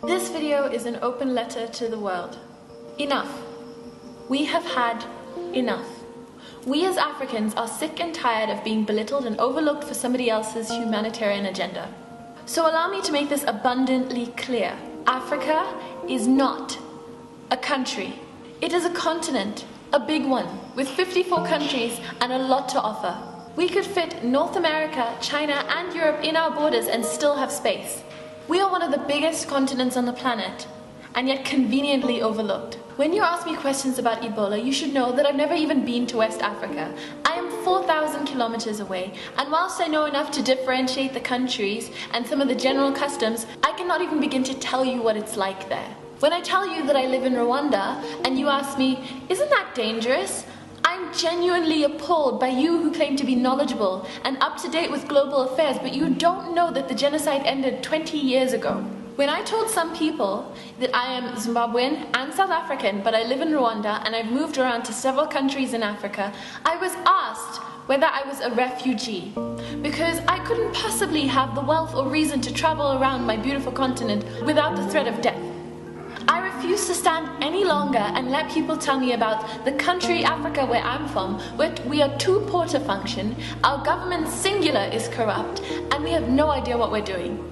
This video is an open letter to the world. Enough. We have had enough. We as Africans are sick and tired of being belittled and overlooked for somebody else's humanitarian agenda. So allow me to make this abundantly clear. Africa is not a country. It is a continent, a big one, with 54 countries and a lot to offer. We could fit North America, China and Europe in our borders and still have space. We are one of the biggest continents on the planet, and yet conveniently overlooked. When you ask me questions about Ebola, you should know that I've never even been to West Africa. I am 4,000 kilometers away, and whilst I know enough to differentiate the countries and some of the general customs, I cannot even begin to tell you what it's like there. When I tell you that I live in Rwanda, and you ask me, isn't that dangerous? I'm genuinely appalled by you who claim to be knowledgeable and up to date with global affairs, but you don't know that the genocide ended 20 years ago. When I told some people that I am Zimbabwean and South African, but I live in Rwanda and I've moved around to several countries in Africa, I was asked whether I was a refugee, because I couldn't possibly have the wealth or reason to travel around my beautiful continent without the threat of death. I refuse to stand any longer and let people tell me about the country Africa where I'm from, where we are too poor to function, our government singular is corrupt, and we have no idea what we're doing.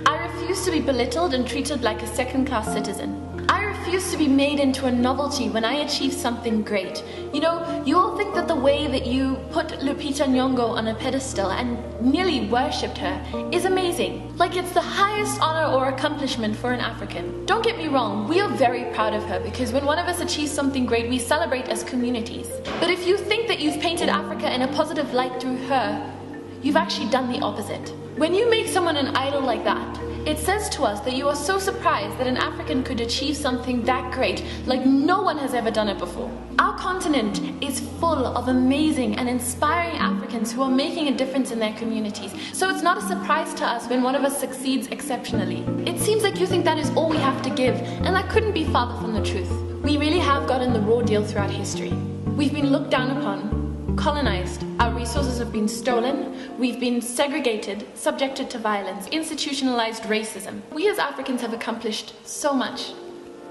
I refuse to be belittled and treated like a second-class citizen. I refuse to be made into a novelty when I achieve something great. You know, you all think that the way that you put Lupita Nyong'o on a pedestal and nearly worshipped her is amazing. Like it's the highest honor or accomplishment for an African. Don't get me wrong, we are very proud of her because when one of us achieves something great, we celebrate as communities. But if you think that you've painted Africa in a positive light through her, you've actually done the opposite. When you make someone an idol like that, it says to us that you are so surprised that an African could achieve something that great, like no one has ever done it before. Our continent is full of amazing and inspiring Africans who are making a difference in their communities. So it's not a surprise to us when one of us succeeds exceptionally. It seems like you think that is all we have to give, and that couldn't be farther from the truth. We really have gotten the raw deal throughout history. We've been looked down upon, colonized, our resources have been stolen, we've been segregated, subjected to violence, institutionalized racism. We as Africans have accomplished so much.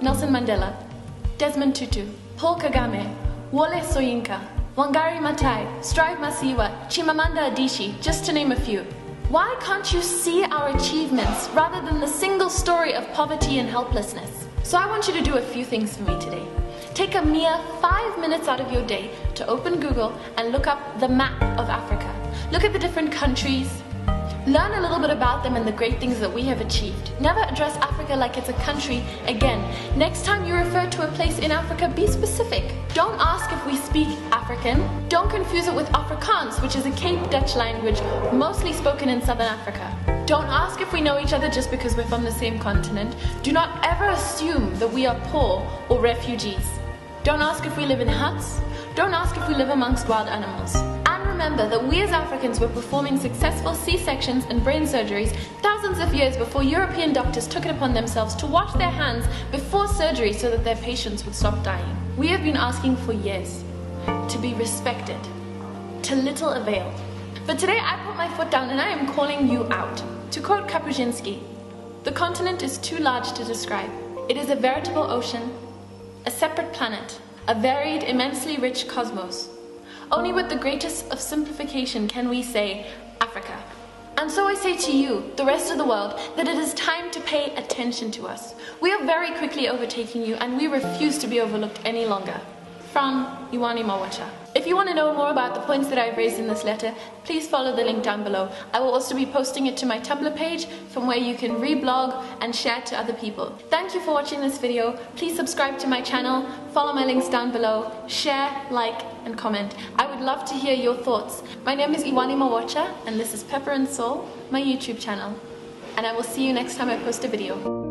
Nelson Mandela, Desmond Tutu, Paul Kagame, Wole Soyinka, Wangari Maathai, Strive Masiyiwa, Chimamanda Adichie, just to name a few. Why can't you see our achievements rather than the single story of poverty and helplessness? So I want you to do a few things for me today. Take a mere 5 minutes out of your day to open Google and look up the map of Africa. Look at the different countries. Learn a little bit about them and the great things that we have achieved. Never address Africa like it's a country again. Next time you refer to a place in Africa, be specific. Don't ask if we speak African. Don't confuse it with Afrikaans, which is a Cape Dutch language mostly spoken in Southern Africa. Don't ask if we know each other just because we're from the same continent. Do not ever assume that we are poor or refugees. Don't ask if we live in huts. Don't ask if we live amongst wild animals. And remember that we as Africans were performing successful C-sections and brain surgeries thousands of years before European doctors took it upon themselves to wash their hands before surgery so that their patients would stop dying. We have been asking for years to be respected, to little avail. But today I put my foot down and I am calling you out. To quote Kapuscinski, "The continent is too large to describe. It is a veritable ocean, a separate planet, a varied, immensely rich cosmos. Only with the greatest of simplification can we say, Africa." And so I say to you, the rest of the world, that it is time to pay attention to us. We are very quickly overtaking you and we refuse to be overlooked any longer. From Iwani Mawacha. If you want to know more about the points that I've raised in this letter, please follow the link down below. I will also be posting it to my Tumblr page from where you can reblog and share to other people. Thank you for watching this video. Please subscribe to my channel, follow my links down below, share, like, and comment. I would love to hear your thoughts. My name is Iwani Mawacha and this is Pepper and Soul, my YouTube channel. And I will see you next time I post a video.